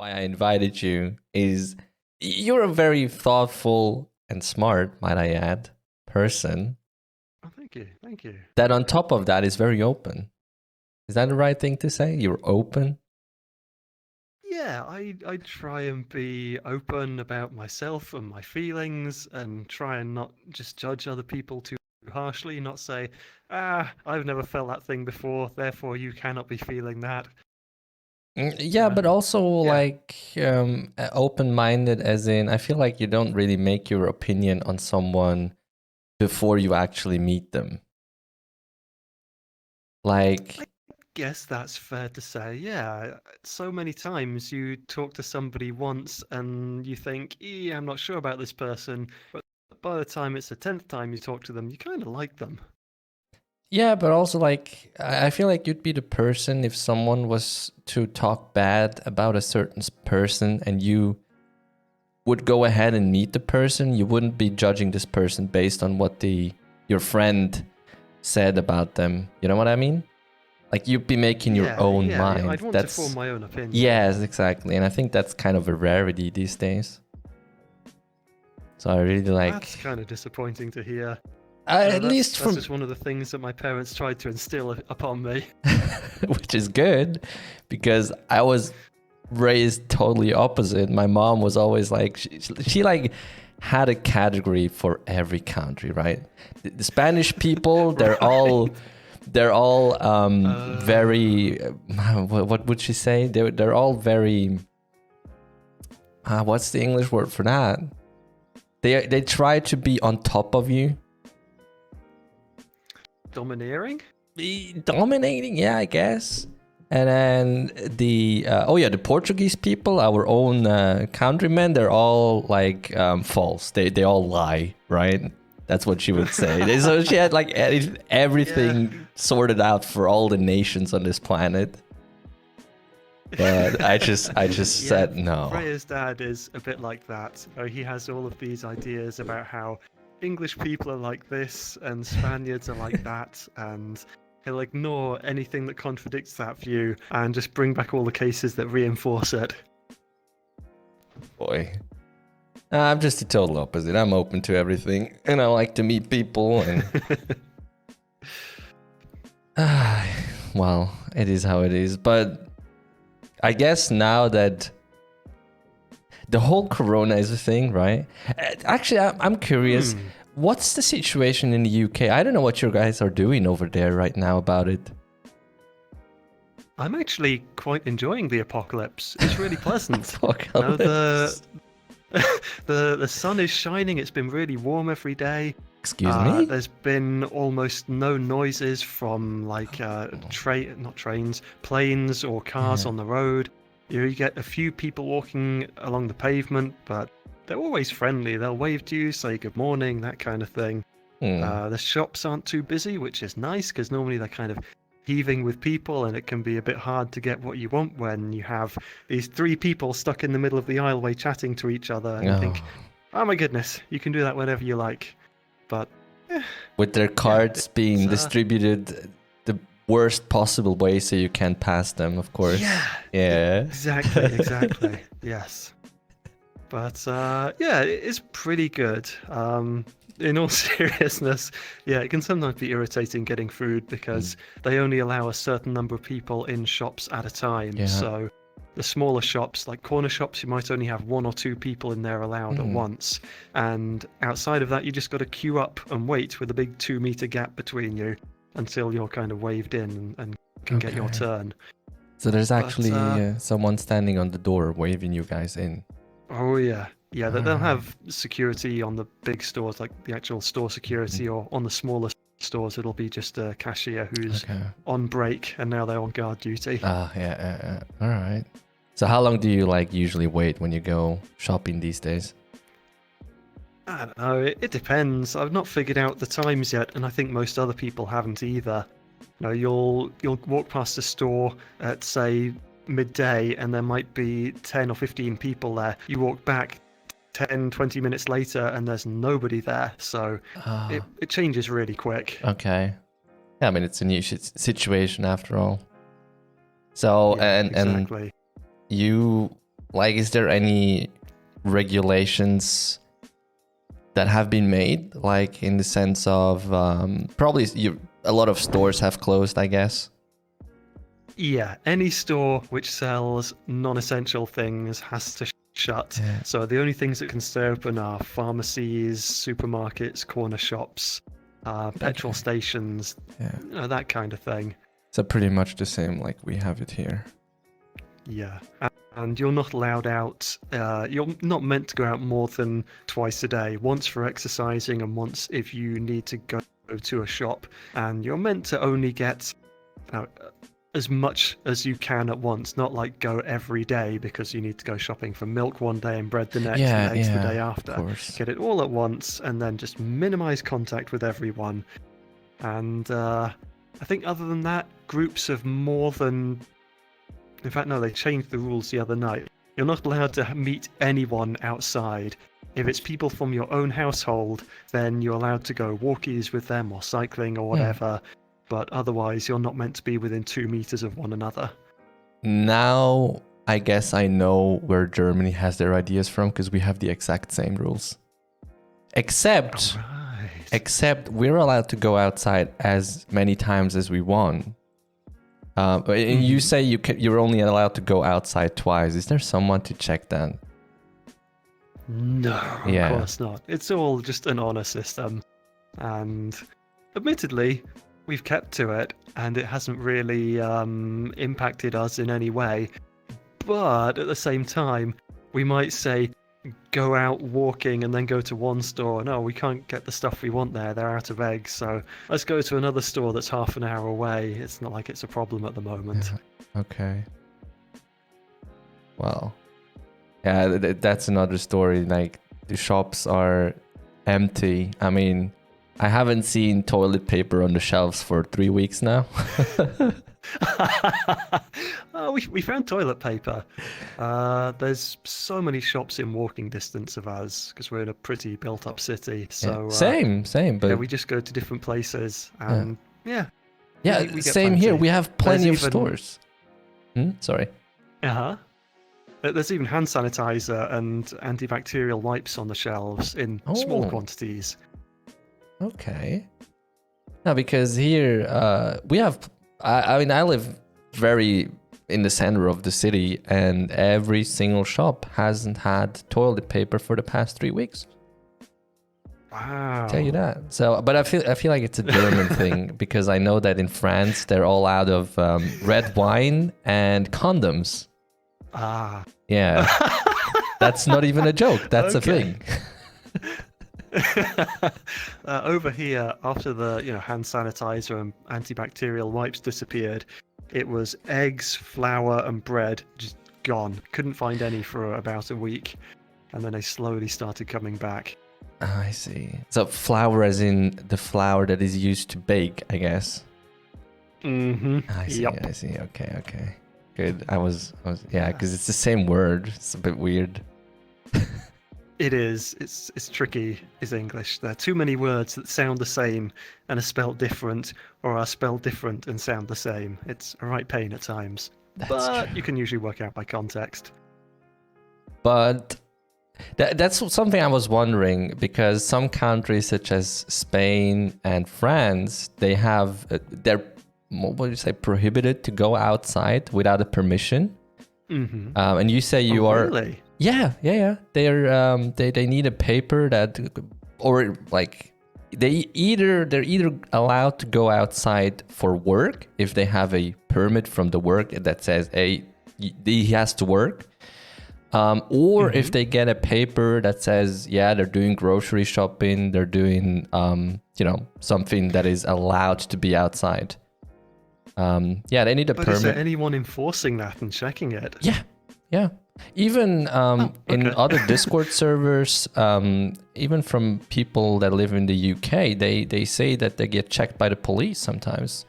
why I invited you is you're a very thoughtful and smart, might I add, person. Oh, thank you. Thank you. That on top of that is very open. Is that the right thing to say? You're open? Yeah, I try and be open about myself and my feelings and try and not just judge other people too harshly, not say, I've never felt that thing before, therefore you cannot be feeling that. Yeah, but also Yeah. like open-minded as in, I feel like you don't really make your opinion on someone before you actually meet them. I Like, guess that's fair to say. Yeah, so many times you talk to somebody once and you think, I'm not sure about this person, but by the time it's the 10th time you talk to them, you kind of like them. yeah, but also like I feel like you'd be the person if someone was to talk bad about a certain person and you would go ahead and meet the person, you wouldn't be judging this person based on what your friend said about them. You know what I mean? Like you'd be making your own Yeah, I'd mind. want to form That's my own opinion. yes, exactly. And I think that's kind of a rarity these days. So I really That's like kind of disappointing to hear. at That's least that's from just one of the things that my parents tried to instill upon me. which is good because I was raised totally opposite. My mom was always like she like had a category for every country, right? The Spanish people, Right. they're all Uh, very what would she say? They're all very what's the English word for that? They try to be on top of you. Domineering? Dominating, yeah, I guess. And then the Portuguese people, our own countrymen, they're all like false. They all lie, right? That's what she would say. So she had like Yeah. everything sorted out for all the nations on this planet. But I just Yeah, said no. Freya's dad is a bit like that. He has all of these ideas about how English people are like this and Spaniards are like that, and he'll ignore anything that contradicts that view and just bring back all the cases that reinforce it. Boy. I'm just the total opposite. I'm open to everything and I like to meet people and well, it is how it is. But I guess now that the whole corona is a thing, right? Actually, I'm curious. Hmm. What's the situation in the UK? I don't know what you guys are doing over there right now about it. I'm actually quite enjoying the apocalypse. It's really pleasant. No, Apocalypse. the sun is shining. It's been really warm every day. Excuse me? There's been almost no noises from like not trains, planes or cars Yeah. on the road. You get a few people walking along the pavement, but they're always friendly. They'll wave to you, say good morning, that kind of thing. Hmm. The shops aren't too busy, which is nice because normally they're kind of heaving with people, and it can be a bit hard to get what you want when you have these three people stuck in the middle of the aisleway chatting to each other, and you Oh. think, oh my goodness, you can do that whenever you like. But With their yeah, cards being it's distributed the worst possible way so you can't pass them, of course. yeah, Yeah. exactly, yes. But yeah, it's pretty good. In all seriousness, yeah, it can sometimes be irritating getting food because they only allow a certain number of people in shops at a time. Yeah. So the smaller shops, like corner shops, you might only have one or two people in there allowed at once. And outside of that, you just got to queue up and wait with a big 2 meter gap between you until you're kind of waved in and can get your turn. So there's But actually someone standing on the door waving you guys in. oh yeah, yeah. They'll Alright. have security on the big stores, like the actual store security, or on the smaller stores, it'll be just a cashier who's Okay. on break and now they're on guard duty. Yeah. All right. So how long do you like usually wait when you go shopping these days? I don't know. It depends. I've not figured out the times yet, and I think most other people haven't either. You know, you'll walk past a store at say midday, and there might be 10 or 15 people there. You walk back 10, 20 minutes later, and there's nobody there. So it changes really quick. Okay. Yeah, I mean it's a new situation after all. So Yeah, and exactly. you like, is there any regulations that have been made, like in the sense of probably a lot of stores have closed, I guess? Yeah, any store which sells non-essential things has to shut. Yeah. So the only things that can stay open are pharmacies, supermarkets, corner shops, petrol stations, that kind of thing. So pretty much the same like we have it here. Yeah, and you're not allowed out, you're not meant to go out more than twice a day, once for exercising and once if you need to go to a shop. And you're meant to only get as much as you can at once, not like go every day because you need to go shopping for milk one day and bread the next and eggs the day after. Get it all at once and then just minimize contact with everyone. And I think other than that, groups of more than... In fact, no, they changed the rules the other night. You're not allowed to meet anyone outside. If it's people from your own household, then you're allowed to go walkies with them or cycling or whatever. But otherwise, you're not meant to be within 2 meters of one another. Now, I guess I know where Germany has their ideas from, because we have the exact same rules. Except we're allowed to go outside as many times as we want. And you say you're only allowed to go outside twice. Is there someone to check that? No, of course not. It's all just an honor system. And admittedly, we've kept to it, and it hasn't really impacted us in any way. But at the same time, we might say, go out walking and then go to one store. No, we can't get the stuff we want there. They're out of eggs. So let's go to another store that's half an hour away. It's not like it's a problem at the moment. Yeah. Okay. Well, yeah, that's another story. Like, the shops are empty. I mean, I haven't seen toilet paper on the shelves for 3 weeks now. We found toilet paper. There's so many shops in walking distance of us because we're in a pretty built-up city. So same. But yeah, we just go to different places, and we same here. We have plenty of even stores. Sorry. There's even hand sanitizer and antibacterial wipes on the shelves in small quantities. Okay. No, because here we have. I mean, I live very in the center of the city, and every single shop hasn't had toilet paper for the past 3 weeks. Wow. I'll tell you that. So, but I feel like it's a German thing, because I know that in France they're all out of red wine and condoms. Yeah. That's not even a joke. That's a thing. Over here, after the hand sanitizer and antibacterial wipes disappeared, it was eggs, flour, and bread just gone. Couldn't find any for about a week, and then they slowly started coming back. I see. So flour, as in the flour that is used to bake, I see. Yep. I see. Okay. Good. I was because it's the same word. It's a bit weird. It is. It's tricky, is English. There are too many words that sound the same and are spelled different, or are spelled different and sound the same. It's a right pain at times. But true. You can usually work out by context. But that's something I was wondering, because some countries such as Spain and France, they have they're, what would you say, prohibited to go outside without a permission. And you say you are... Really? Yeah. They're they need a paper that, or like they're either allowed to go outside for work if they have a permit from the work that says he has to work, or if they get a paper that says they're doing grocery shopping, they're doing something that is allowed to be outside. They need a permit. But is there anyone enforcing that and checking it? Yeah. Even in other Discord servers, even from people that live in the UK, they say that they get checked by the police sometimes.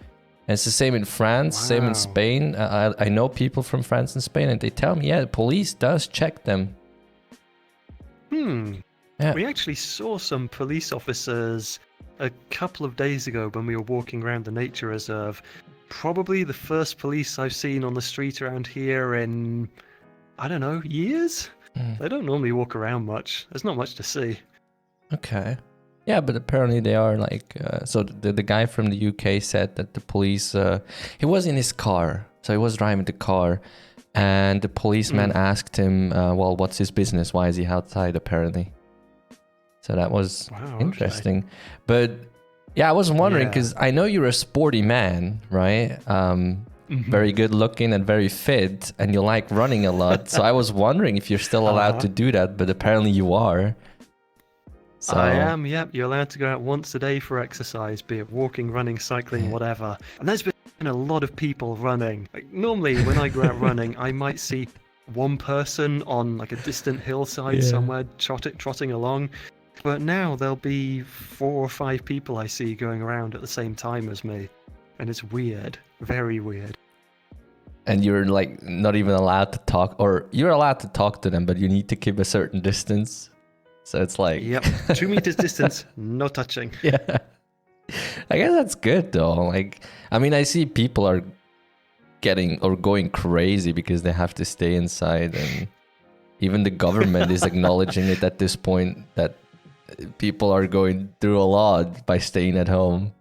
And it's the same in France, same in Spain. I know people from France and Spain, and they tell me, the police does check them. Yeah. We actually saw some police officers a couple of days ago when we were walking around the nature reserve. Probably the first police I've seen on the street around here in I don't know, years? Mm, They don't normally walk around much. There's not much to see. okay. Yeah, but apparently they are like. So the guy from the UK said that the police. He was in his car, so he was driving the car, and the policeman asked him, "Well, what's his business? Why is he outside?" Apparently. So that was interesting. Okay. But yeah, I was wondering Yeah. because I know you're a sporty man, right? Very good looking and very fit, and you like running a lot. So I was wondering if you're still allowed to do that, but apparently you are. So I am, yep. You're allowed to go out once a day for exercise, be it walking, running, cycling, whatever. And there's been a lot of people running. Like, normally, when I go out running, I might see one person on like a distant hillside somewhere trotting along. But now there'll be 4 or 5 people I see going around at the same time as me. And it's weird. Very weird. And you're like not even allowed to talk, or you're allowed to talk to them, but you need to keep a certain distance. So it's like, Yep, 2 meters distance, no touching. Yeah, I guess that's good though. Like, I mean, I see people are getting or going crazy because they have to stay inside, and even the government is acknowledging it at this point that people are going through a lot by staying at home.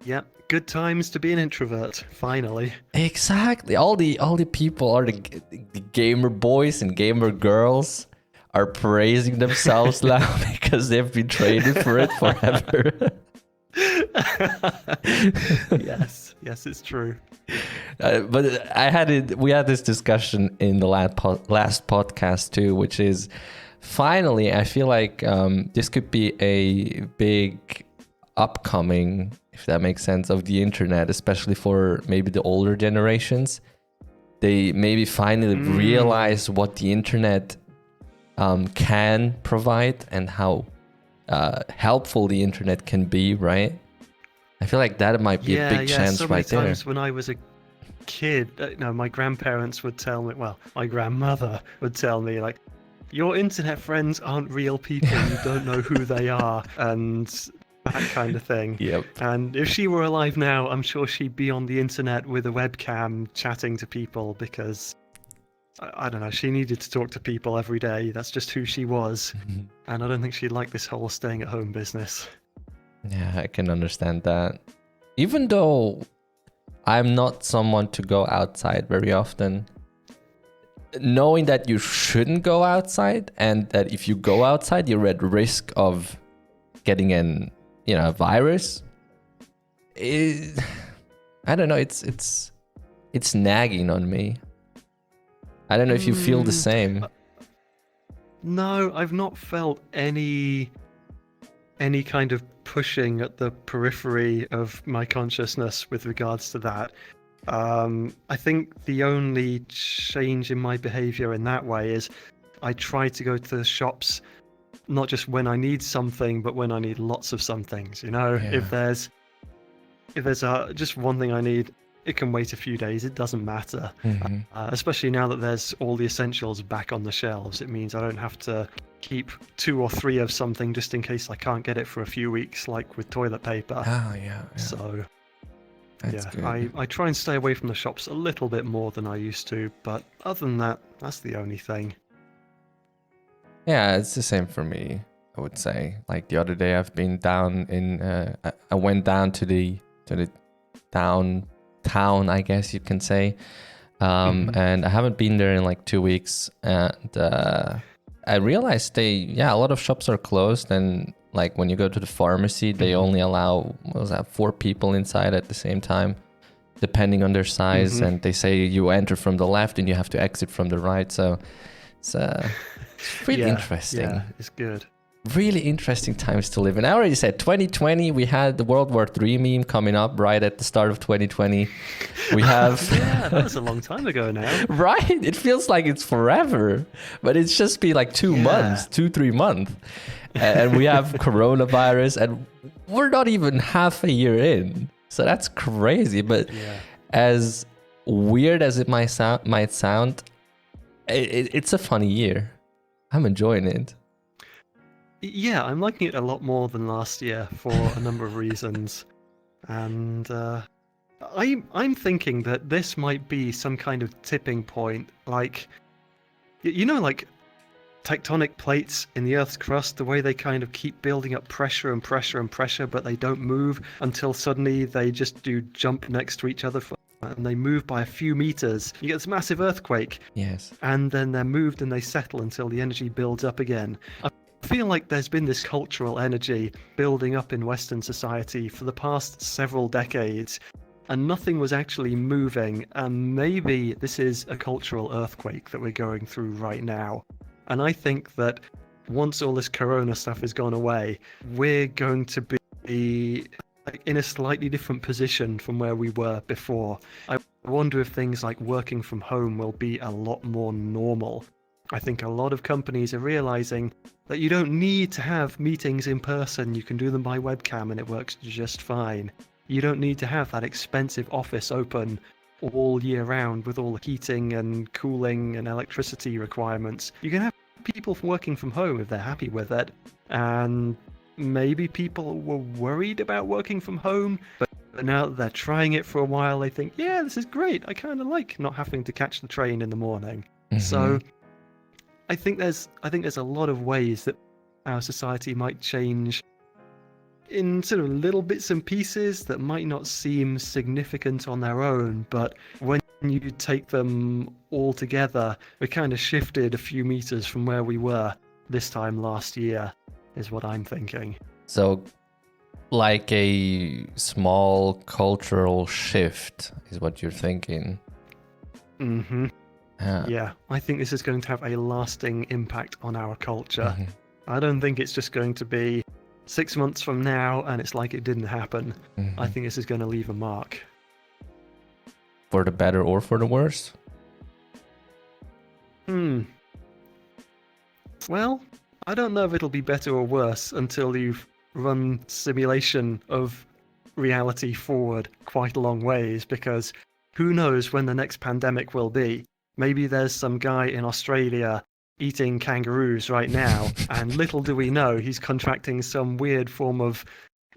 Yep, good times to be an introvert, finally. Exactly. All the people are the gamer boys and gamer girls are praising themselves now because they've been training for it forever. Yes, it's true. But we had this discussion in the last podcast too, which is finally I feel like this could be a big upcoming, if that makes sense, of the internet, especially for maybe the older generations. They maybe finally realize what the internet can provide and how helpful the internet can be, right? I feel like that might be a big chance so right many there. times when I was a kid, my grandparents would tell me, well, my grandmother would tell me, like, your internet friends aren't real people, you don't know who they are, and that kind of thing. Yep. And if she were alive now, I'm sure she'd be on the internet with a webcam chatting to people because, I don't know, she needed to talk to people every day. That's just who she was. And I don't think she'd like this whole staying at home business. Yeah, I can understand that. Even though I'm not someone to go outside very often, knowing that you shouldn't go outside and that if you go outside, you're at risk of getting a virus. I don't know. It's nagging on me. I don't know if you feel the same. No, I've not felt any kind of pushing at the periphery of my consciousness with regards to that. I think the only change in my behavior in that way is I try to go to the shops not just when I need something, but when I need lots of some things. If there's just one thing I need, it can wait a few days. It doesn't matter. Especially now that there's all the essentials back on the shelves. It means I don't have to keep 2 or 3 of something just in case I can't get it for a few weeks, like with toilet paper. Oh, yeah. So, That's good. I try and stay away from the shops a little bit more than I used to. But other than that, that's the only thing. Yeah, it's the same for me, I would say. Like the other day, I've been down in. I went down to the town, I guess you can say, and I haven't been there in like 2 weeks, and I realized a lot of shops are closed, and like when you go to the pharmacy, they only allow 4 people inside at the same time, depending on their size, and they say you enter from the left and you have to exit from the right. So it's really interesting. Yeah, it's good. Really interesting times to live in. I already said 2020, we had the World War III meme coming up right at the start of 2020. We have... Yeah, that was a long time ago now. Right? It feels like it's forever, but it's just been like 3 months. And we have coronavirus, and we're not even half a year in. So that's crazy. But as weird as it might sound, it's a funny year. I'm enjoying it. Yeah, I'm liking it a lot more than last year for a number of reasons. And I'm thinking that this might be some kind of tipping point, like you know, like tectonic plates in the Earth's crust, the way they kind of keep building up pressure and pressure and pressure, but they don't move until suddenly they just do jump next to each other and they move by a few meters. You get this massive earthquake, Yes. and then they're moved and they settle until the energy builds up again. I feel like there's been this cultural energy building up in Western society for the past several decades, and nothing was actually moving, and maybe this is a cultural earthquake that we're going through right now. And I think that once all this corona stuff has gone away, we're going to be like in a slightly different position from where we were before. I wonder if things like working from home will be a lot more normal. I think a lot of companies are realizing that you don't need to have meetings in person. You can do them by webcam and it works just fine. You don't need to have that expensive office open all year round with all the heating and cooling and electricity requirements. You can have people working from home if they're happy with it. And maybe people were worried about working from home, but now that they're trying it for a while, they think, yeah, this is great. I kind of like not having to catch the train in the morning. So I think there's a lot of ways that our society might change in sort of little bits and pieces that might not seem significant on their own, but when you take them all together, we kind of shifted a few meters from where we were this time last year, is what I'm thinking. So, like a small cultural shift is what you're thinking. Mm-hmm. Yeah, I think this is going to have a lasting impact on our culture. I don't think it's just going to be 6 months from now and it's like it didn't happen. I think this is going to leave a mark. For the better or for the worse? Well, I don't know if it'll be better or worse until you've run simulation of reality forward quite a long ways, because who knows when the next pandemic will be. Maybe there's some guy in Australia eating kangaroos right now, and little do we know he's contracting some weird form of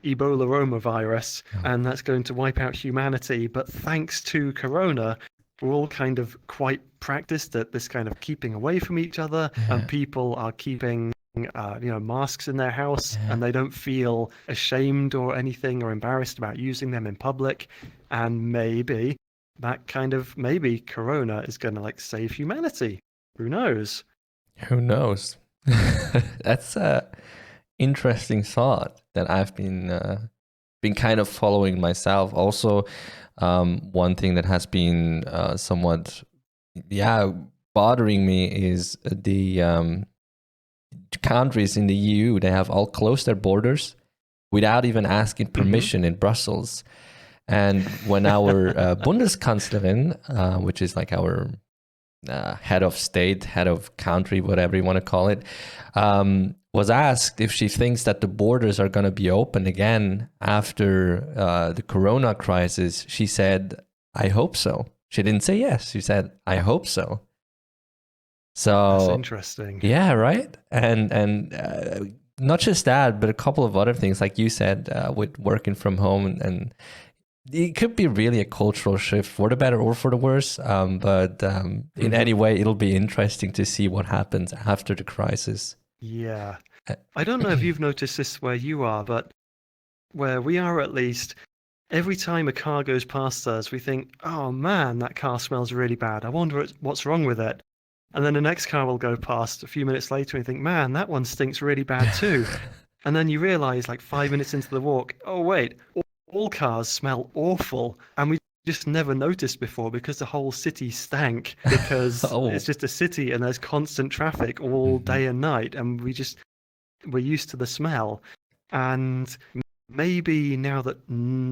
Ebola romavirus, and that's going to wipe out humanity. But thanks to Corona, we're all kind of quite practiced at this kind of keeping away from each other, and people are keeping masks in their house, and they don't feel ashamed or anything or embarrassed about using them in public. And maybe Corona is going to like save humanity. Who knows? Who knows? That's a interesting thought that I've been kind of following myself. Also, one thing that has been somewhat bothering me is the countries in the EU. They have all closed their borders without even asking permission in Brussels. And when our Bundeskanzlerin, which is like our head of state, head of country, whatever you want to call it, was asked if she thinks that the borders are going to be open again after the corona crisis, she said, I hope so. She didn't say yes. She said, I hope so. So that's interesting. Yeah, right. And not just that, but a couple of other things, like you said, with working from home, and it could be really a cultural shift for the better or for the worse. But in any way, it'll be interesting to see what happens after the crisis. Yeah. I don't know if you've noticed this where you are, but where we are at least, every time a car goes past us, we think, oh man, that car smells really bad. I wonder what's wrong with it. And then the next car will go past a few minutes later and you think, man, that one stinks really bad too. And then you realize like 5 minutes into the walk, oh wait, all cars smell awful. And we just never noticed before because the whole city stank, because it's just a city and there's constant traffic all day and night. And we're used to the smell. And maybe now that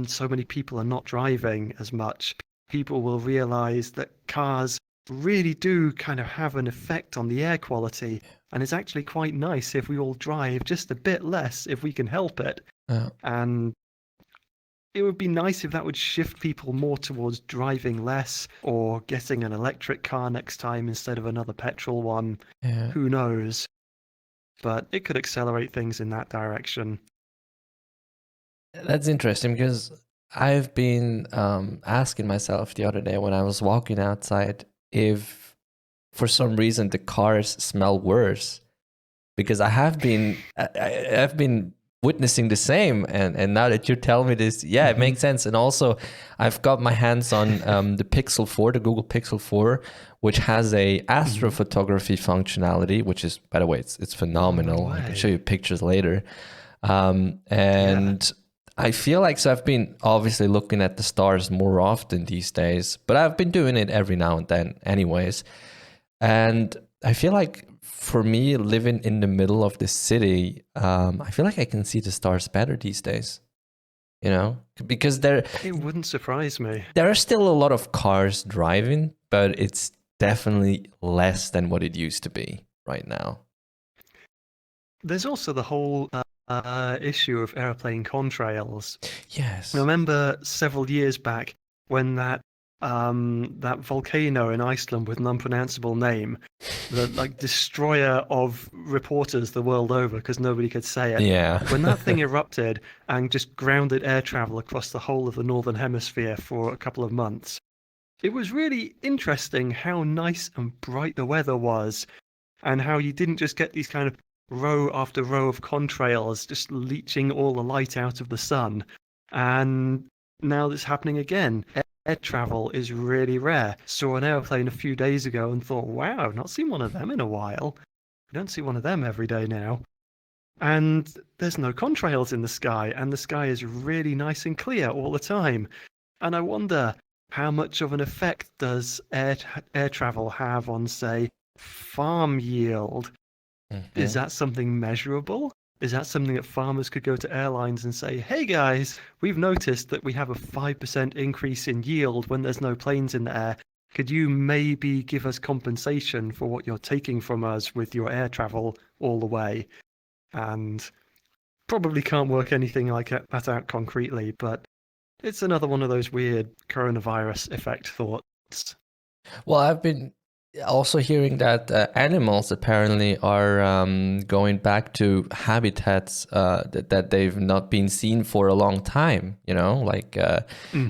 so many people are not driving as much, people will realize that cars really do kind of have an effect on the air quality, and it's actually quite nice if we all drive just a bit less if we can help it. And it would be nice if that would shift people more towards driving less or getting an electric car next time instead of another petrol one. Who knows? But it could accelerate things in that direction. That's interesting, because I've been asking myself the other day when I was walking outside if for some reason the cars smell worse, because I've been witnessing the same, and now that you tell me this, yeah, it makes sense. And also, I've got my hands on the Pixel 4, the Google Pixel 4, which has a astrophotography functionality, which is, by the way, it's phenomenal. No I can show way. you pictures later. Yeah. And I feel like, so I've been obviously looking at the stars more often these days, but I've been doing it every now and then anyways. And I feel like for me, living in the middle of the city, I feel like I can see the stars better these days, because It wouldn't surprise me. there are still a lot of cars driving, but it's definitely less than what it used to be right now. There's also the whole issue of airplane contrails. Yes. I remember several years back when that volcano in Iceland with an unpronounceable name, the like destroyer of reporters the world over because nobody could say it. Yeah. When that thing erupted and just grounded air travel across the whole of the northern hemisphere for a couple of months, it was really interesting how nice and bright the weather was, and how you didn't just get these kind of row after row of contrails just leaching all the light out of the sun. And now that's happening again. Air travel is really rare. Saw an airplane a few days ago and thought, wow, I've not seen one of them in a while. I don't see one of them every day now. And there's no contrails in the sky, and the sky is really nice and clear all the time. And I wonder, how much of an effect does air travel have on, say, farm yield? Is that something measurable? Is that something that farmers could go to airlines and say, hey guys, we've noticed that we have a 5% increase in yield when there's no planes in the air. Could you maybe give us compensation for what you're taking from us with your air travel all the way? And probably can't work anything like that out concretely, but it's another one of those weird coronavirus effect thoughts. Well, I've been also hearing that animals apparently are going back to habitats that they've not been seen for a long time. Like I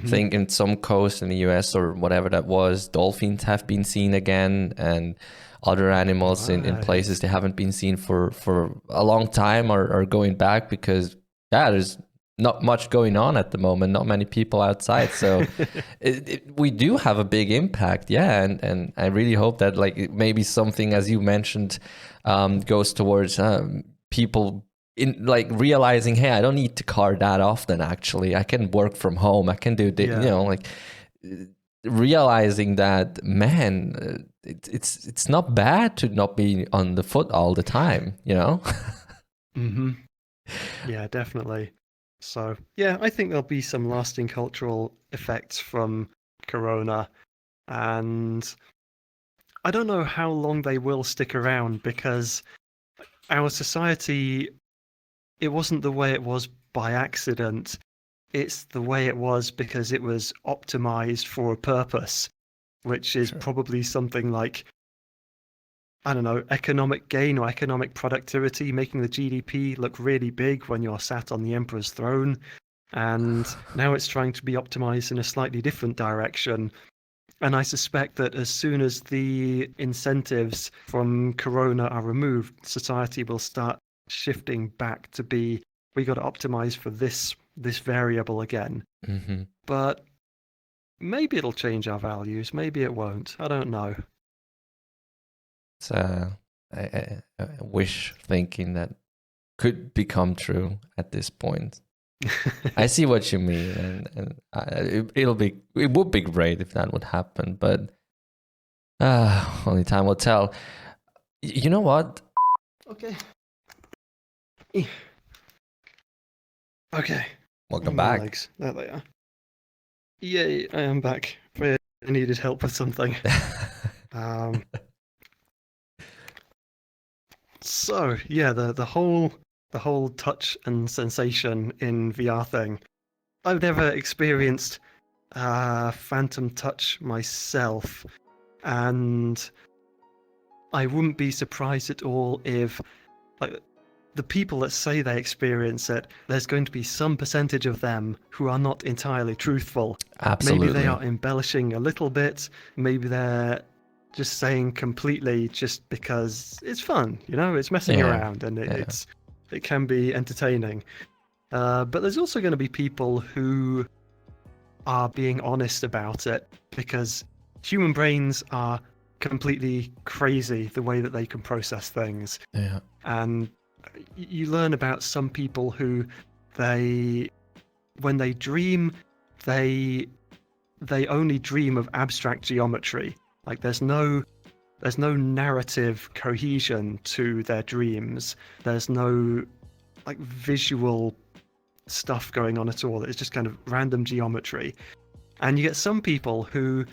think in some coast in the US or whatever that was, dolphins have been seen again, and other animals in Right. places they haven't been seen for a long time are going back because, yeah, there's not much going on at the moment, not many people outside. So we do have a big impact. Yeah. And I really hope that like maybe something, as you mentioned, goes towards people in like realizing, hey, I don't need to car that often. Actually, I can work from home. I can do, Yeah. like realizing that, man, it's not bad to not be on the foot all the time, hmm Yeah, definitely. So, yeah, I think there'll be some lasting cultural effects from Corona, and I don't know how long they will stick around because our society, it wasn't the way it was by accident. It's the way it was because it was optimized for a purpose, which is Sure. probably something like, I don't know, economic gain or economic productivity, making the GDP look really big when you're sat on the emperor's throne. And now it's trying to be optimized in a slightly different direction. And I suspect that as soon as the incentives from Corona are removed, society will start shifting back to be, we got to optimize for this variable again. Mm-hmm. But maybe it'll change our values, maybe it won't. I don't know. It's a wish thinking that could become true at this point. I see what you mean, and it would be great if that would happen, but only time will tell. You know what? Okay. Okay. Welcome My back. legs. There they are. Yay, I am back. I needed help with something. Um, so yeah, the whole touch and sensation in VR thing. I've never experienced phantom touch myself, and I wouldn't be surprised at all if, like, the people that say they experience it, there's going to be some percentage of them who are not entirely truthful. Absolutely. Maybe they are embellishing a little bit. Maybe they're just saying completely just because it's fun, it's messing around, and it can be entertaining. But there's also going to be people who are being honest about it, because human brains are completely crazy the way that they can process things. Yeah. And you learn about some people who when they dream, they only dream of abstract geometry. Like there's no narrative cohesion to their dreams. There's no like visual stuff going on at all. It's just kind of random geometry. And you get some people who,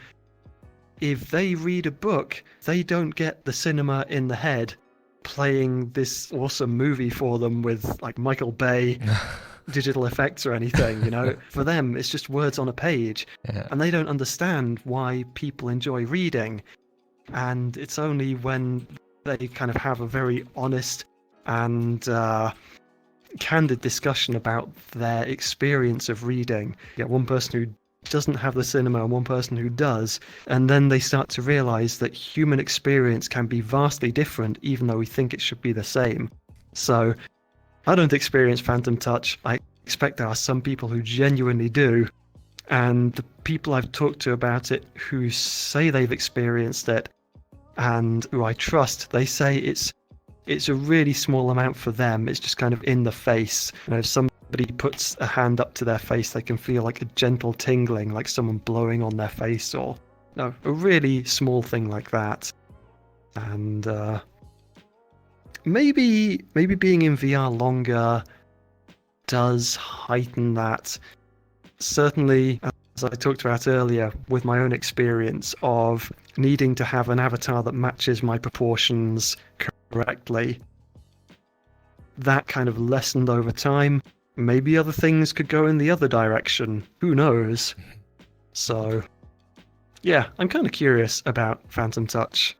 if they read a book, they don't get the cinema in the head playing this awesome movie for them with like Michael Bay digital effects or anything, For them, it's just words on a page. Yeah. And they don't understand why people enjoy reading. And it's only when they kind of have a very honest and candid discussion about their experience of reading. You get one person who doesn't have the cinema and one person who does, and then they start to realize that human experience can be vastly different, even though we think it should be the same. So I don't experience phantom touch. I expect there are some people who genuinely do, and the people I've talked to about it who say they've experienced it and who I trust, they say it's a really small amount for them. It's just kind of in the face. If somebody puts a hand up to their face, they can feel like a gentle tingling, like someone blowing on their face, or a really small thing like that. And maybe being in VR longer does heighten that. Certainly, as I talked about earlier, with my own experience of needing to have an avatar that matches my proportions correctly, that kind of lessened over time. Maybe other things could go in the other direction. Who knows? So, yeah, I'm kind of curious about phantom touch,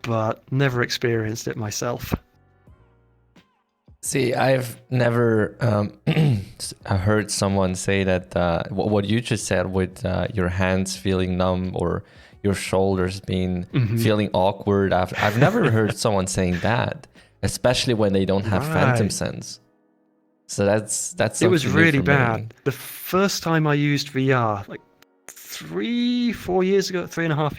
but never experienced it myself. See, I've never heard someone say that what you just said with your hands feeling numb or your shoulders being feeling awkward. I've never heard someone saying that, especially when they don't have phantom sense. So that's it was really bad. The first time I used VR, like 3.5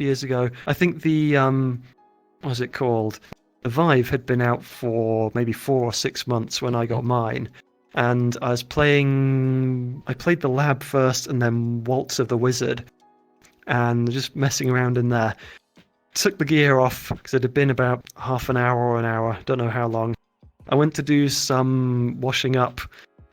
years ago, I think the what was it called? The Vive had been out for maybe 4 or 6 months when I got mine, and I played the lab first and then Waltz of the Wizard, and just messing around in there. Took the gear off because it had been about half an hour or an hour, don't know how long. I went to do some washing up,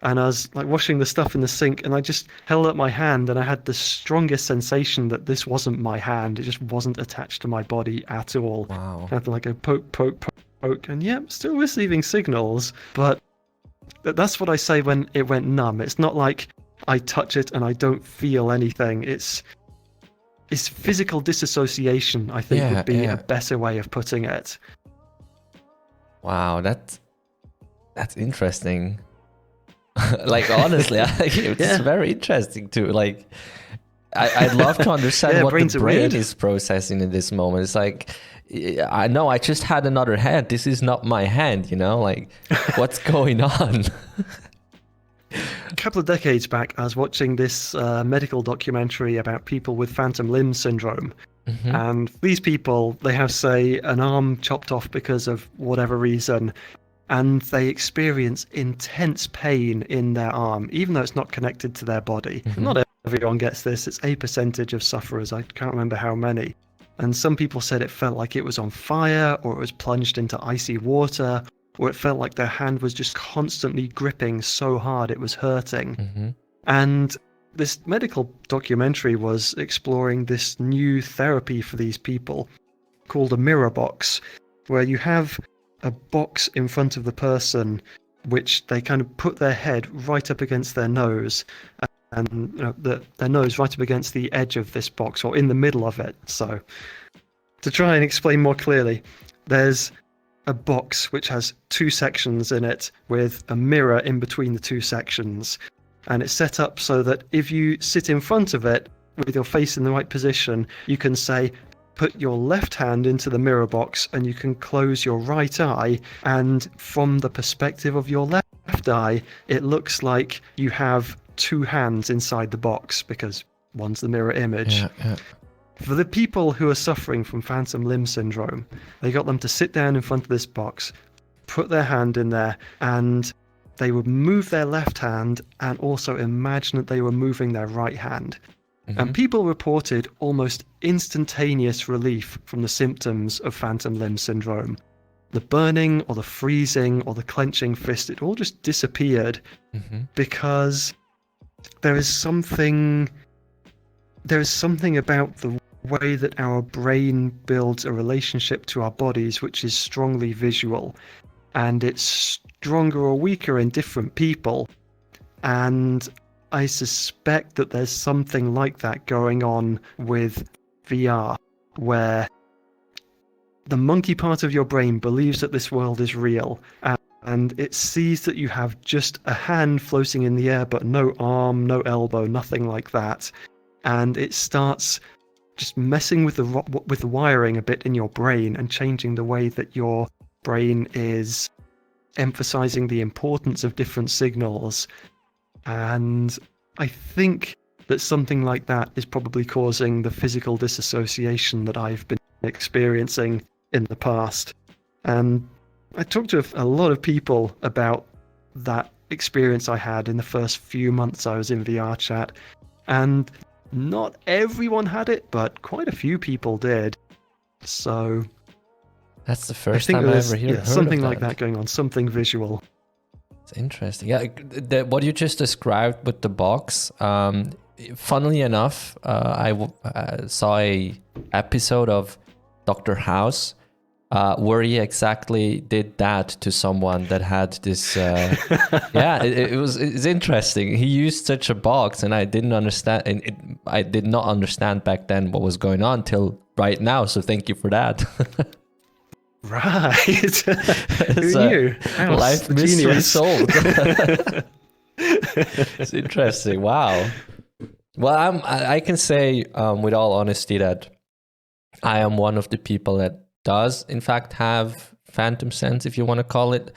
and I was like washing the stuff in the sink, and I just held up my hand, and I had the strongest sensation that this wasn't my hand. It just wasn't attached to my body at all. Wow. I had like a poke, and yeah, still receiving signals, but that's what I say when it went numb. It's not like I touch it and I don't feel anything. It's physical disassociation, I think, would be a better way of putting it. Wow, that's interesting. Like, honestly, it's very interesting too. Like, I'd love to understand what the brain is processing in this moment. It's like, I know I just had another hand. This is not my hand, like, what's going on? A couple of decades back, I was watching this medical documentary about people with phantom limb syndrome. And these people, they have, say, an arm chopped off because of whatever reason, and they experience intense pain in their arm, even though it's not connected to their body. Not everyone gets this. It's a percentage of sufferers. I can't remember how many. And some people said it felt like it was on fire, or it was plunged into icy water, or it felt like their hand was just constantly gripping so hard it was hurting. And this medical documentary was exploring this new therapy for these people called a mirror box, where you have a box in front of the person which they kind of put their head right up against their nose, and their nose right up against the edge of this box, or in the middle of it. So to try and explain more clearly, there's a box which has two sections in it with a mirror in between the two sections. And it's set up so that if you sit in front of it with your face in the right position, you can say, put your left hand into the mirror box and you can close your right eye. And from the perspective of your left eye, it looks like you have two hands inside the box because one's the mirror image. Yeah. For the people who are suffering from phantom limb syndrome, they got them to sit down in front of this box, put their hand in there, and they would move their left hand and also imagine that they were moving their right hand. Mm-hmm. And people reported almost instantaneous relief from the symptoms of phantom limb syndrome. The burning or the freezing or the clenching fist, it all just disappeared because there is something about the way that our brain builds a relationship to our bodies which is strongly visual, and it's stronger or weaker in different people. And I suspect that there's something like that going on with VR, where the monkey part of your brain believes that this world is real, and it sees that you have just a hand floating in the air, but no arm, no elbow, nothing like that. And it starts just messing with the wiring a bit in your brain and changing the way that your brain is emphasizing the importance of different signals. And I think that something like that is probably causing the physical disassociation that I've been experiencing in the past. And I talked to a lot of people about that experience I had in the first few months I was in VR chat, and not everyone had it, but quite a few people did. So that's the first time I ever heard something of like that going on, something visual. It's interesting. Yeah, what you just described with the box, funnily enough, I saw a episode of Dr. House where he exactly did that to someone that had this. It's interesting. He used such a box, and I didn't understand, and I did not understand back then what was going on till right now. So thank you for that. Right. Who knew? Life mystery solved. It's interesting. Wow. Well, I can say with all honesty that I am one of the people that does in fact have phantom sense, if you want to call it.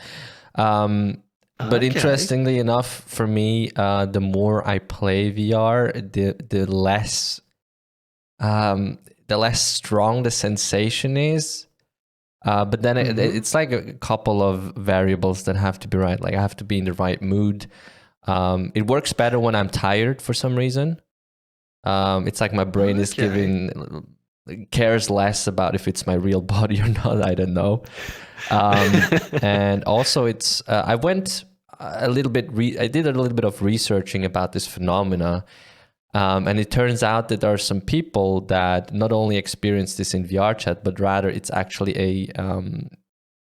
But interestingly enough, for me, the more I play VR, the less strong the sensation is. But then it's like a couple of variables that have to be right. Like I have to be in the right mood. It works better when I'm tired for some reason. It's like my brain is cares less about if it's my real body or not. I don't know. And also it's I did a little bit of researching about this phenomena. And it turns out that there are some people that not only experience this in VR chat, but rather it's actually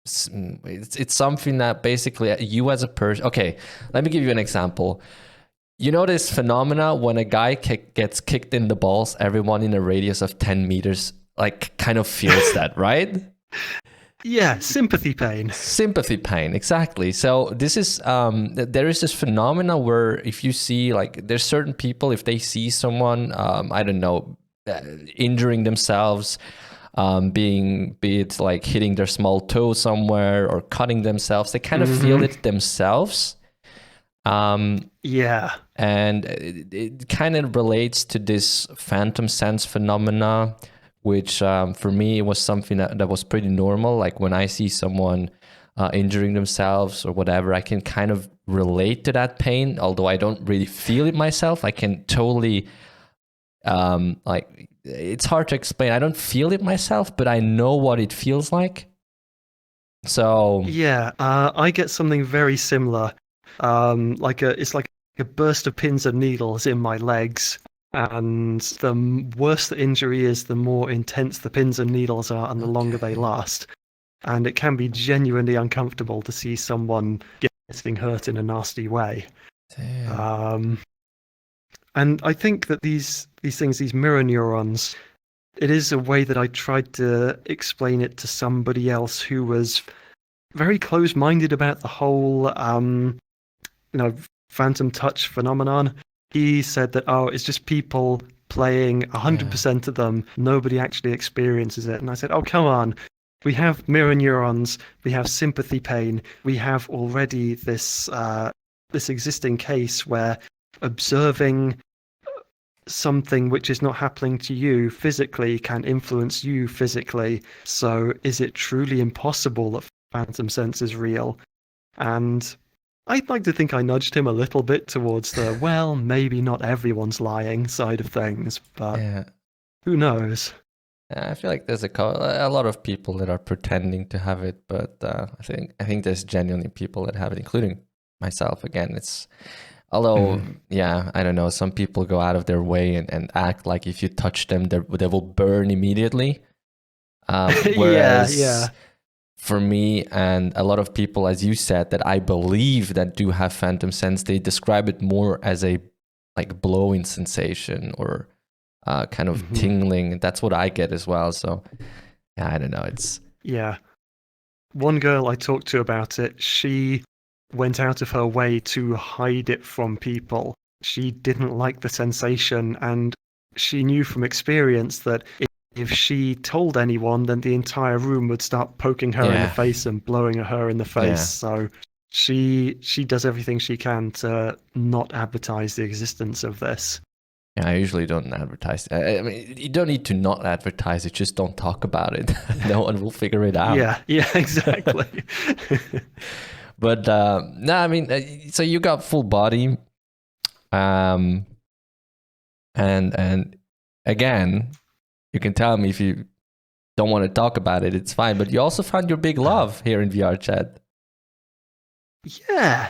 it's something that basically you as a person. Okay, let me give you an example. You know this phenomena when a guy gets kicked in the balls, everyone in a radius of 10 meters like kind of feels that, right? Yeah, sympathy pain. Sympathy pain, exactly. So this is there is this phenomena where if you see, like, there's certain people, if they see someone, I don't know, injuring themselves, be it like hitting their small toe somewhere or cutting themselves, they kind of feel it themselves. Yeah. And it kind of relates to this phantom sense phenomena, which for me was something that was pretty normal. Like when I see someone injuring themselves or whatever, I can kind of relate to that pain, although I don't really feel it myself. I can totally, like, it's hard to explain. I don't feel it myself, but I know what it feels like. So yeah, I get something very similar. It's like a burst of pins and needles in my legs. And the worse the injury is, the more intense the pins and needles are and the longer they last. And it can be genuinely uncomfortable to see someone getting hurt in a nasty way. Damn. And I think that these things, these mirror neurons, it is a way that I tried to explain it to somebody else who was very close-minded about the whole you know, phantom touch phenomenon. He said that, oh, it's just people playing 100% of them. Nobody actually experiences it. And I said, oh, come on. We have mirror neurons. We have sympathy pain. We have already this this existing case where observing something which is not happening to you physically can influence you physically. So is it truly impossible that phantom sense is real? And I'd like to think I nudged him a little bit towards the, well, maybe not everyone's lying side of things, but who knows? I feel like there's a lot of people that are pretending to have it, but I think there's genuinely people that have it, including myself. Again, although I don't know, some people go out of their way and act like if you touch them, they will burn immediately. Whereas for me and a lot of people, as you said, that I believe that do have phantom sense, they describe it more as a like blowing sensation or kind of tingling. That's what I get as well. So I don't know. One girl I talked to about it, she went out of her way to hide it from people. She didn't like the sensation, and she knew from experience that if she told anyone, then the entire room would start poking her in the face and blowing her in the face. So she does everything she can to not advertise the existence of this. Yeah, I usually don't advertise. I mean, you don't need to not advertise it, just don't talk about it. No one will figure it out. Yeah, exactly. But no, I mean, so you got full body, and again, you can tell me if you don't want to talk about it, it's fine. But you also found your big love here in VR chat. Yeah,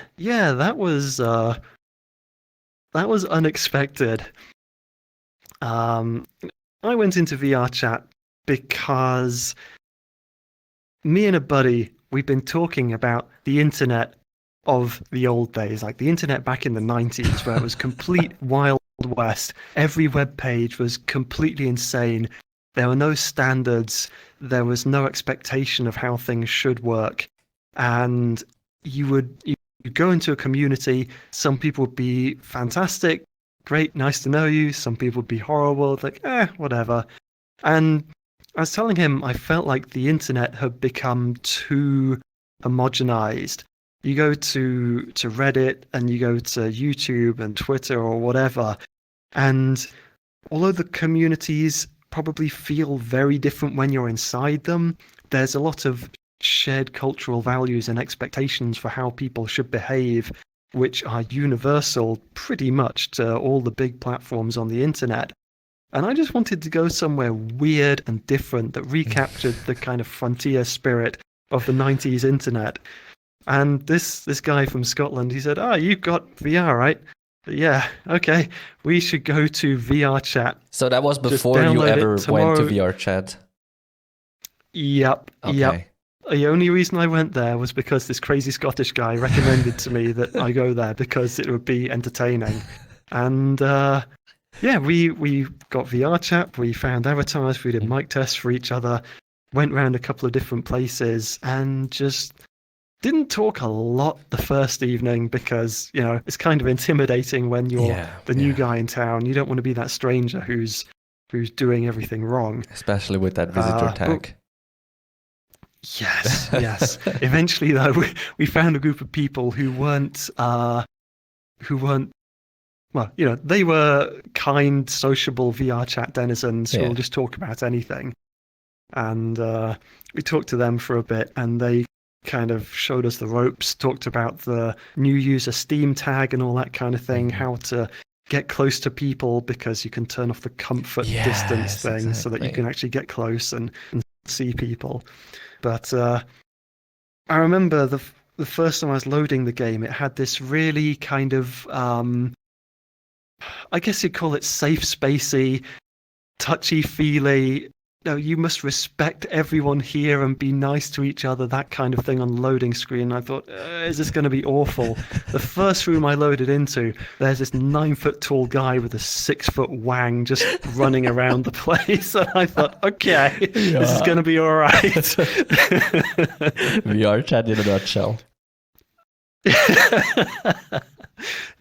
that was unexpected. I went into VR chat because me and a buddy, we've been talking about the internet of the old days, like the internet back in the 90s, where it was complete Wild West. Every web page was completely insane. There were no standards. There was no expectation of how things should work. And you go into a community. Some people would be fantastic, great, nice to know you. Some people would be horrible, like, whatever. And I was telling him I felt like the internet had become too homogenized. You go to Reddit and you go to YouTube and Twitter or whatever, and although the communities probably feel very different when you're inside them, there's a lot of shared cultural values and expectations for how people should behave, which are universal pretty much to all the big platforms on the internet. And I just wanted to go somewhere weird and different that recaptured the kind of frontier spirit of the 90s internet. And this guy from Scotland, he said, you've got VR, right? Yeah, okay. We should go to VR chat. So that was before you ever went to VR chat? Yep. The only reason I went there was because this crazy Scottish guy recommended to me that I go there because it would be entertaining. And we got VR chat, we found avatars, we did mic tests for each other, went around a couple of different places, and just didn't talk a lot the first evening because, it's kind of intimidating when you're the new guy in town. You don't want to be that stranger who's doing everything wrong. Especially with that visitor tag. Yes. Eventually, though, we found a group of people who weren't, well, they were kind, sociable VR chat denizens who will just talk about anything. And we talked to them for a bit, and they kind of showed us the ropes, talked about the new user Steam tag and all that kind of thing, how to get close to people because you can turn off the comfort distance thing so that you can actually get close and see people. But I remember the first time I was loading the game, it had this really kind of, I guess you'd call it safe spacey, touchy-feely no, you must respect everyone here and be nice to each other, that kind of thing on loading screen. I thought, is this going to be awful? The first room I loaded into, there's this 9-foot tall guy with a 6-foot wang just running around the place. And I thought, okay, this is going to be all right. VR chat in a nutshell.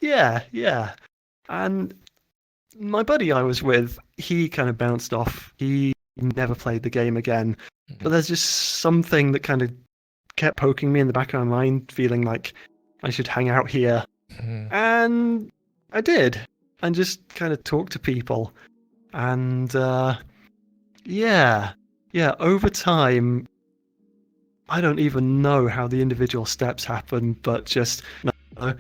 Yeah. And my buddy I was with, he kind of bounced off. He never played the game again. But there's just something that kind of kept poking me in the back of my mind, feeling like I should hang out here. And I did. And just kind of talk to people. And yeah, over time, I don't even know how the individual steps happened, but just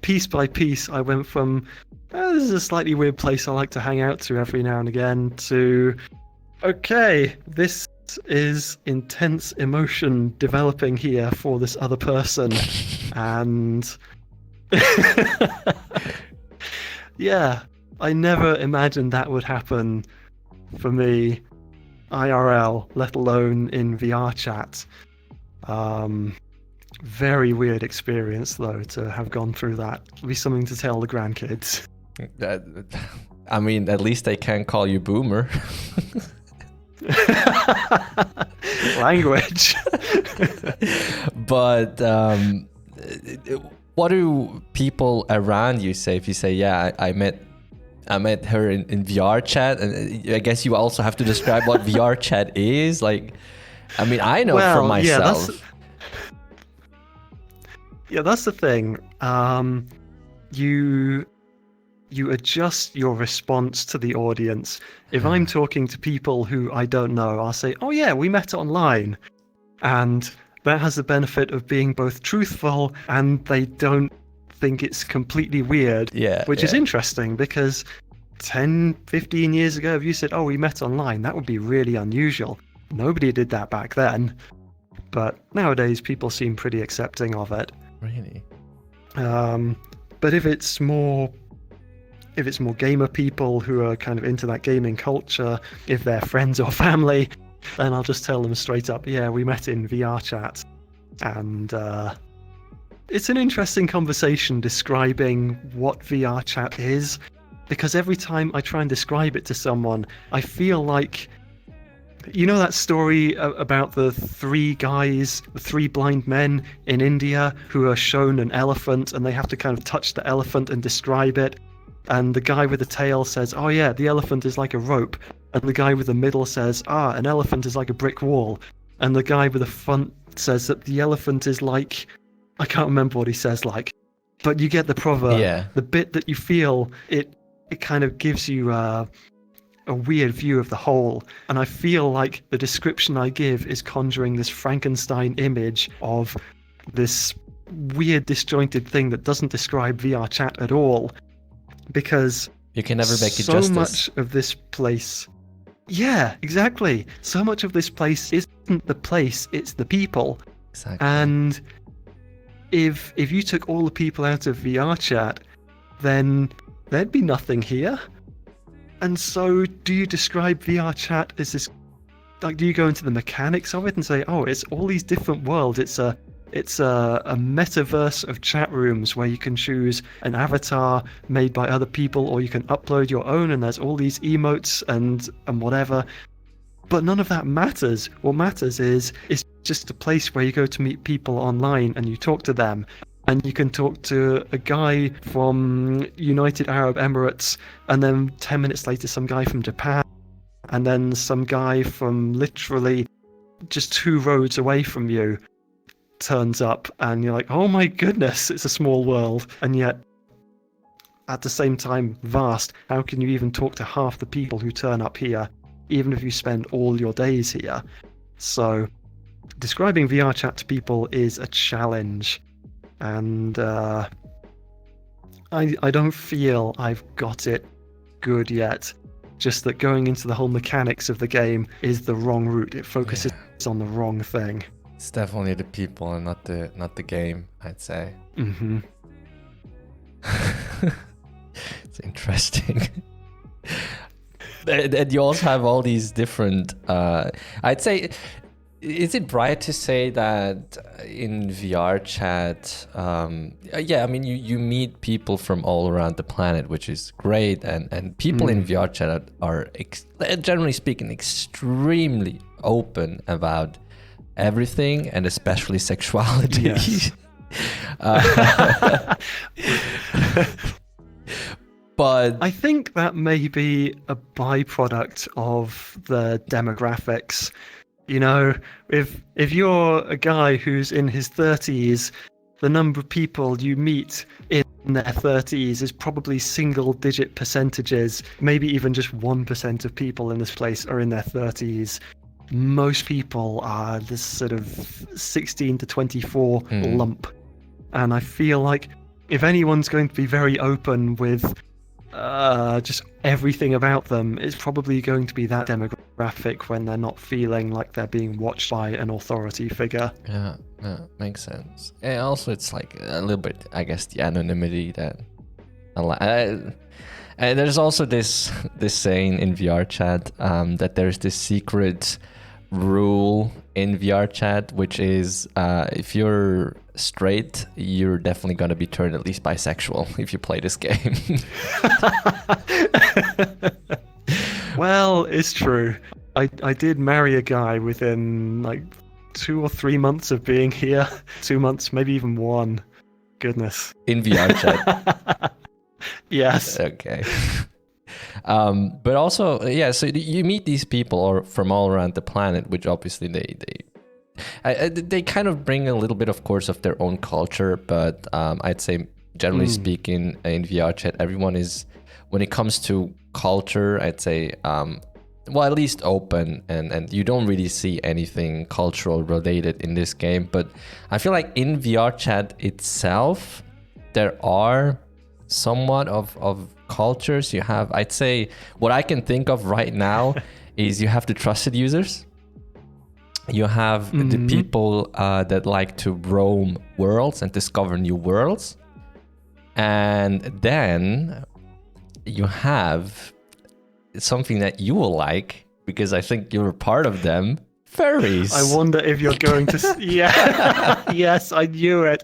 piece by piece, I went from, this is a slightly weird place I like to hang out to every now and again, to, okay, this is intense emotion developing here for this other person. And yeah, I never imagined that would happen for me IRL, let alone in VR chat. Very weird experience, though, to have gone through that. It'll be something to tell the grandkids. I mean, at least they can't call you boomer. Language. But what do people around you say if you say, yeah, I met her in VR chat? And I guess you also have to describe what VR chat is. Like, I mean, I know for myself. That's the thing. You adjust your response to the audience. If I'm talking to people who I don't know, I'll say, oh yeah, we met online. And that has the benefit of being both truthful and they don't think it's completely weird. Which is interesting because 10, 15 years ago, if you said, oh, we met online, that would be really unusual. Nobody did that back then. But nowadays, people seem pretty accepting of it. Really? But if it's more gamer people who are kind of into that gaming culture, if they're friends or family, then I'll just tell them straight up, yeah, we met in VR chat. And it's an interesting conversation describing what VR chat is, because every time I try and describe it to someone, I feel like, you know that story about the three blind men in India who are shown an elephant and they have to kind of touch the elephant and describe it? And the guy with the tail says, oh yeah, the elephant is like a rope. And the guy with the middle says, an elephant is like a brick wall. And the guy with the front says that the elephant is like, I can't remember what he says like, but you get the proverb. Yeah. The bit that you feel, it kind of gives you a weird view of the whole. And I feel like the description I give is conjuring this Frankenstein image of this weird disjointed thing that doesn't describe VR chat at all. Because you can never make it so justice. Much of this place, yeah, exactly. So much of this place isn't the place; it's the people. Exactly. And if you took all the people out of VR chat, then there'd be nothing here. And so, do you describe VR chat as this? Like, do you go into the mechanics of it and say, "Oh, it's all these different worlds. It's a metaverse of chat rooms where you can choose an avatar made by other people, or you can upload your own, and there's all these emotes and whatever." But none of that matters. What matters is it's just a place where you go to meet people online and you talk to them. And you can talk to a guy from United Arab Emirates, and then 10 minutes later some guy from Japan, and then some guy from literally just 2 roads away from you turns up, and you're like, oh my goodness, it's a small world. And yet at the same time vast. How can you even talk to half the people who turn up here, even if you spend all your days here? So describing VR chat to people is a challenge, and I don't feel I've got it good yet. Just that going into the whole mechanics of the game is the wrong route. It focuses on the wrong thing. It's definitely the people and not the game, I'd say. Mm-hmm. It's interesting. And you also have all these different. I'd say, is it right to say that in VR chat? Yeah, I mean, you meet people from all around the planet, which is great, and people in VR chat are generally speaking extremely open about everything, and especially sexuality. Yes. But I think that may be a byproduct of the demographics. You know, if you're a guy who's in his 30s, the number of people you meet in their 30s is probably single-digit percentages. Maybe even just 1% of people in this place are in their 30s. Most people are this sort of 16 to 24 lump. And I feel like if anyone's going to be very open with just everything about them, it's probably going to be that demographic when they're not feeling like they're being watched by an authority figure. Yeah, makes sense. And also, it's like a little bit, I guess, the anonymity that. And there's also this saying in VR chat that there's this secret rule in VR chat, which is if you're straight, you're definitely going to be turned at least bisexual if you play this game. Well, it's true. I did marry a guy within like 2 or 3 months of being here. 2 months, maybe even 1. Goodness. In VR chat. Yes. Okay. But also, yeah, so you meet these people from all around the planet, which obviously they kind of bring a little bit, of course, of their own culture. But I'd say, generally speaking, in VR chat, everyone is, when it comes to culture, I'd say, well, at least open, and you don't really see anything cultural related in this game. But I feel like in VR chat itself, there are somewhat of cultures. You have, I'd say, what I can think of right now is you have the trusted users. You have the people that like to roam worlds and discover new worlds. And then you have something that you will like, because I think you're a part of them, furries. I wonder if you're going to... Yeah. Yes, I knew it.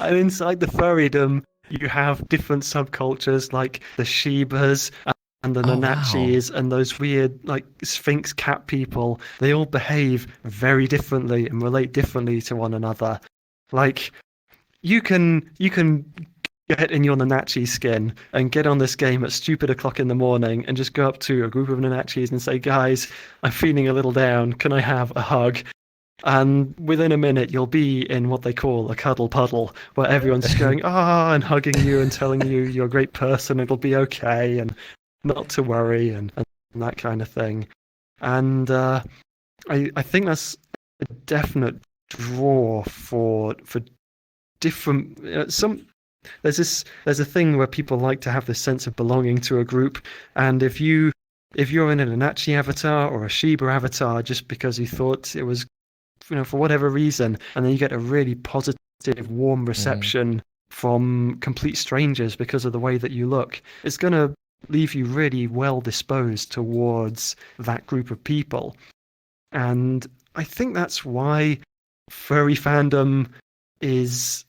And inside the furrydom, you have different subcultures like the Shibas and the Nanachis and those weird like Sphinx cat people. They all behave very differently and relate differently to one another. Like, you can get in your Nanachi skin and get on this game at stupid o'clock in the morning and just go up to a group of Nanachis and say, guys, I'm feeling a little down. Can I have a hug? And within a minute, you'll be in what they call a cuddle puddle, where everyone's just going, and hugging you and telling you you're a great person, it'll be okay, and not to worry, and that kind of thing. And I think that's a definite draw for different... There's a thing where people like to have this sense of belonging to a group, and if you're in an Nanachi avatar or a Shiba avatar just because you thought it was, for whatever reason, and then you get a really positive, warm reception from complete strangers because of the way that you look, it's going to leave you really well disposed towards that group of people. And I think that's why furry fandom is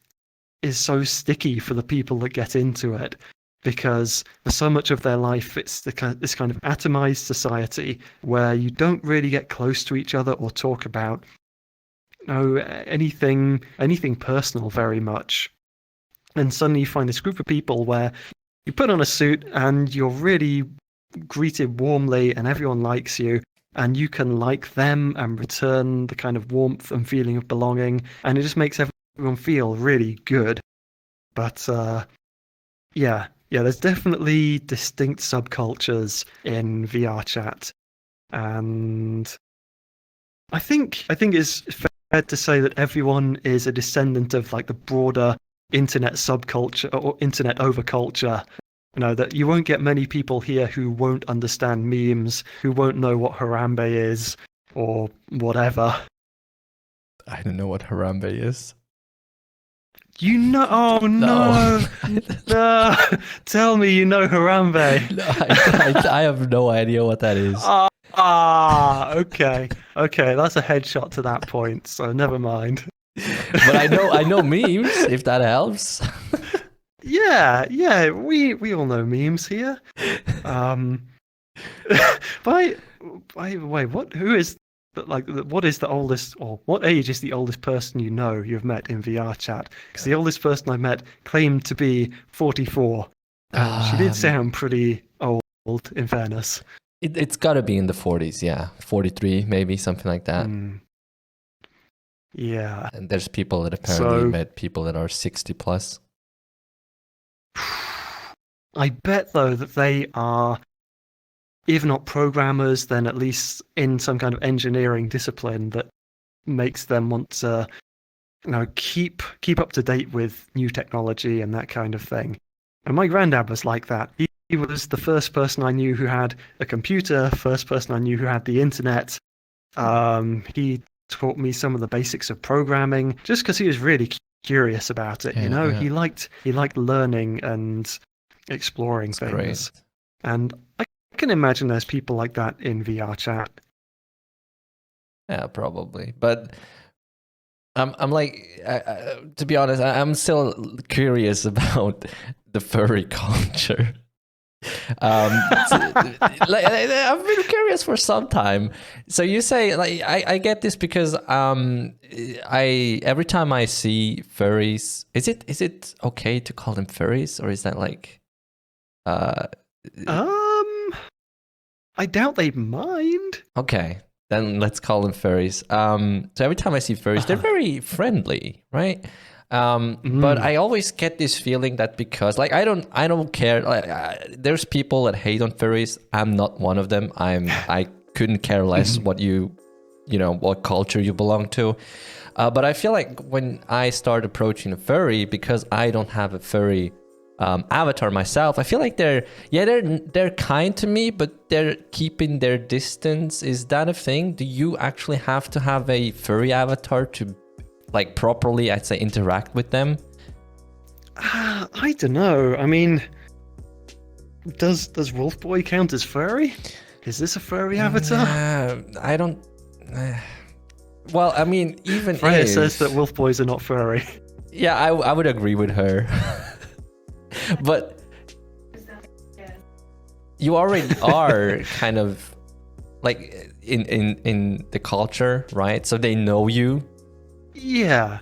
so sticky for the people that get into it, because for so much of their life it's this kind of atomized society where you don't really get close to each other or talk about anything personal very much. And suddenly you find this group of people where you put on a suit and you're really greeted warmly and everyone likes you, and you can like them and return the kind of warmth and feeling of belonging, and it just makes everyone feel really good. But yeah, there's definitely distinct subcultures in VR chat, and I think it's fair to say that everyone is a descendant of like the broader internet subculture or internet overculture. That you won't get many people here who won't understand memes, who won't know what Harambe is or whatever. I don't know what Harambe is. You know? Oh no! No! Tell me you know Harambe. No, I have no idea what that is. Okay. Okay, that's a headshot to that point, so never mind. But I know memes, if that helps. Yeah, we all know memes here. By the way, what is the oldest, or what age is the oldest person you know you've met in VR chat? Because the oldest person I met claimed to be 44, and she did sound pretty old, in fairness. It's got to be in the 40s, yeah. 43, maybe, something like that. Yeah. And there's people that apparently met people that are 60 plus. I bet, though, that they are, if not programmers, then at least in some kind of engineering discipline that makes them want to, keep up to date with new technology and that kind of thing. And my granddad was like that. He was the first person I knew who had a computer, first person I knew who had the internet. He taught me some of the basics of programming just because he was really curious about it. Yeah. He liked learning and exploring things. Great. And I can imagine there's people like that in VR chat. Yeah, probably. But I'm like, to be honest, I'm still curious about the furry culture. I've been curious for some time. So you say, like, I get this because I every time I see furries, is it okay to call them furries, or is that like I doubt they mind. Okay, then let's call them furries. So every time I see furries, they're very friendly, right? But I always get this feeling that because, like, I don't care. Like, there's people that hate on furries. I'm not one of them. I couldn't care less what what culture you belong to. But I feel like when I start approaching a furry, because I don't have a furry avatar myself, I feel like they're kind to me, but they're keeping their distance. Is that a thing? Do you actually have to have a furry avatar to, like, properly, I'd say, interact with them? I don't know. I mean, does Wolfboy count as furry? Is this a furry avatar? I don't. Well, I mean, even Freya says that Wolfboys are not furry. Yeah, I would agree with her. But you already are kind of like in the culture, right? So they know you. Yeah.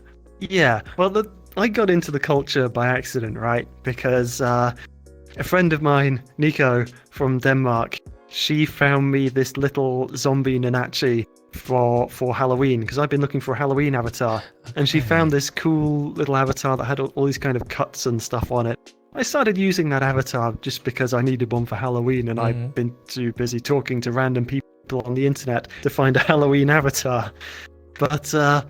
Well, I got into the culture by accident, right? Because a friend of mine, Nico from Denmark, she found me this little zombie Nanachi for Halloween, because I've been looking for a Halloween avatar, and she found this cool little avatar that had all these kind of cuts and stuff on it. I started using that avatar just because I needed one for Halloween, and I've been too busy talking to random people on the internet to find a Halloween avatar. But I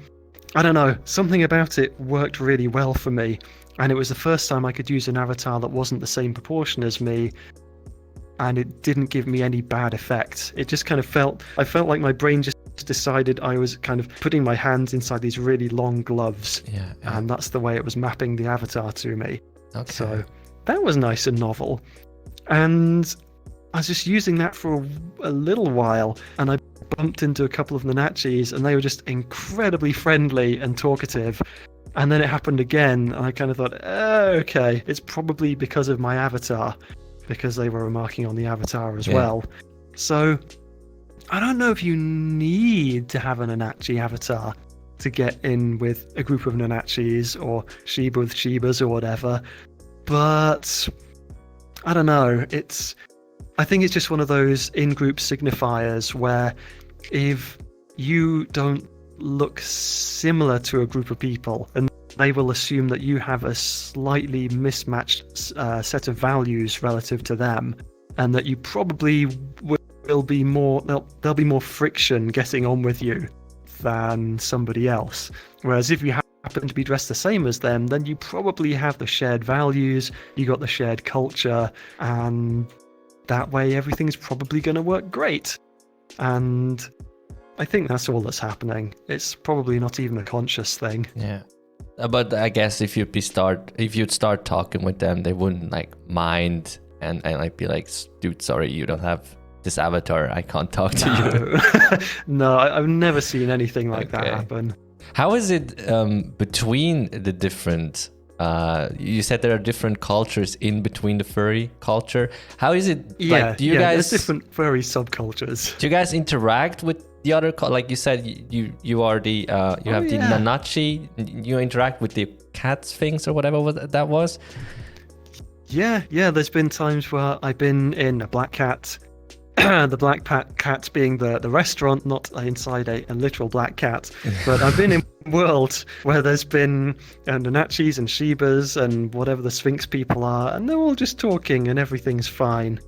don't know, something about it worked really well for me, and it was the first time I could use an avatar that wasn't the same proportion as me, and it didn't give me any bad effects. It just kind of I felt like my brain just decided I was kind of putting my hands inside these really long gloves, and that's the way it was mapping the avatar to me. Okay. So that was nice and novel, and I was just using that for a little while, and I bumped into a couple of Nanachis, and they were just incredibly friendly and talkative. And then it happened again, and I kind of thought, okay, it's probably because of my avatar, because they were remarking on the avatar as well. So I don't know if you need to have an Nanachi avatar to get in with a group of Nanachis or Shiba with Shibas or whatever, but I don't know. I think it's just one of those in-group signifiers where if you don't look similar to a group of people, and they will assume that you have a slightly mismatched set of values relative to them, and that you probably will be more, there'll be more friction getting on with you than somebody else. Whereas if you happen to be dressed the same as them, then you probably have the shared values, you got the shared culture, and that way everything's probably going to work great. And I think that's all that's happening. It's probably not even a conscious thing. Yeah. But I guess if you'd start talking with them, they wouldn't like mind and like be like, dude, sorry, you don't have this avatar. I can't talk to you. No, I've never seen anything like that happen. How is it between the different? You said there are different cultures in between the furry culture. How is it? Yeah, like, do you guys there's different furry subcultures. Do you guys interact with the other? Like you said, you are the you have the Nanachi. You interact with the cats things or whatever that was. Yeah. There's been times where I've been in a Black Cat. The Black Cat being the restaurant, not inside a literal black cat. But I've been in worlds where there's been Nanachis and Shibas and whatever the Sphinx people are, and they're all just talking and everything's fine.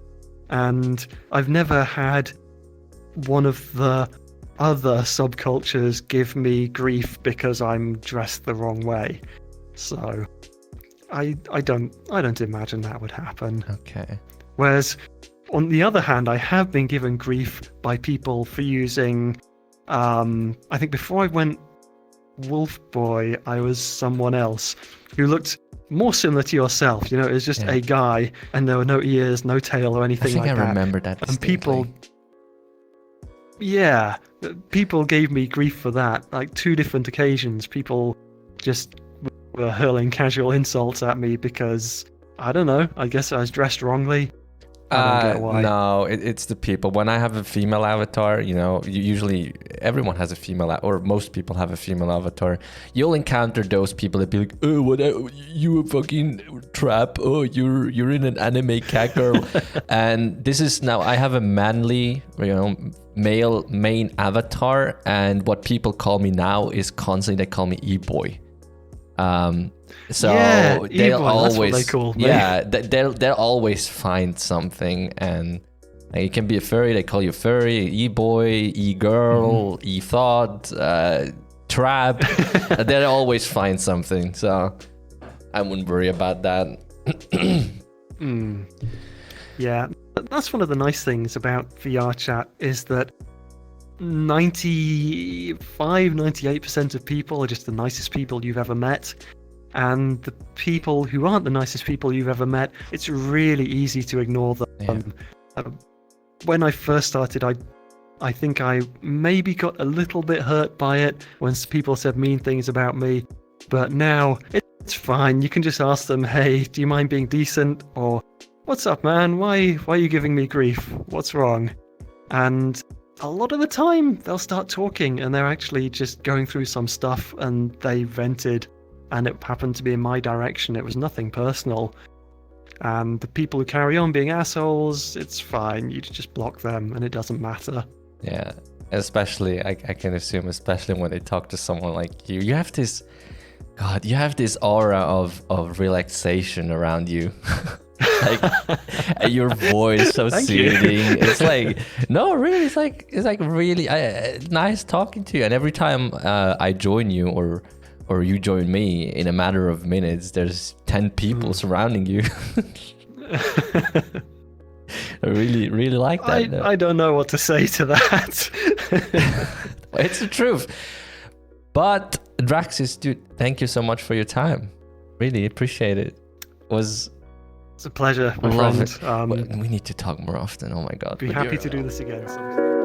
And I've never had one of the other subcultures give me grief because I'm dressed the wrong way. So I don't imagine that would happen. Okay. Whereas on the other hand, I have been given grief by people for using, I think before I went Wolf Boy, I was someone else who looked more similar to yourself. You know, it was just a guy and there were no ears, no tail or anything like that. I think I remember that. And people gave me grief for that. Like 2 different occasions, people just were hurling casual insults at me because, I don't know, I guess I was dressed wrongly. I don't get why. No, it's the people. When I have a female avatar, you know, usually everyone has a female, or most people have a female avatar. You'll encounter those people that be like, "Oh, what? You a fucking trap? Oh, you're in an anime cat girl." And this is now I have a manly, male main avatar, and what people call me now is constantly they call me e-boy. So they'll always, that's what they call me. They'll always find something, and you can be a furry. They call you furry, e-boy, e-girl, e-thought, trap. They'll always find something. So I wouldn't worry about that. Yeah, that's one of the nice things about VR chat is that 98% of people are just the nicest people you've ever met. And the people who aren't the nicest people you've ever met, it's really easy to ignore them. Yeah. When I first started, I think I maybe got a little bit hurt by it when people said mean things about me. But now it's fine. You can just ask them, "Hey, do you mind being decent?" Or "What's up, man? Why are you giving me grief? What's wrong?" And a lot of the time they'll start talking and they're actually just going through some stuff and they vented. And it happened to be in my direction. It was nothing personal. And the people who carry on being assholes, it's fine. You just block them and it doesn't matter. Yeah, especially, I can assume, especially when they talk to someone like you. You have this aura of relaxation around you. Like your voice so soothing. It's like, no, really, it's like really nice talking to you. And every time I join you or you join me, in a matter of minutes, there's 10 people surrounding you. I really, really like that. I don't know what to say to that. It's the truth. But Draxis, dude, thank you so much for your time. Really appreciate it. It's a pleasure, my friend. We need to talk more often. Oh my God. Be happy to do this again sometime.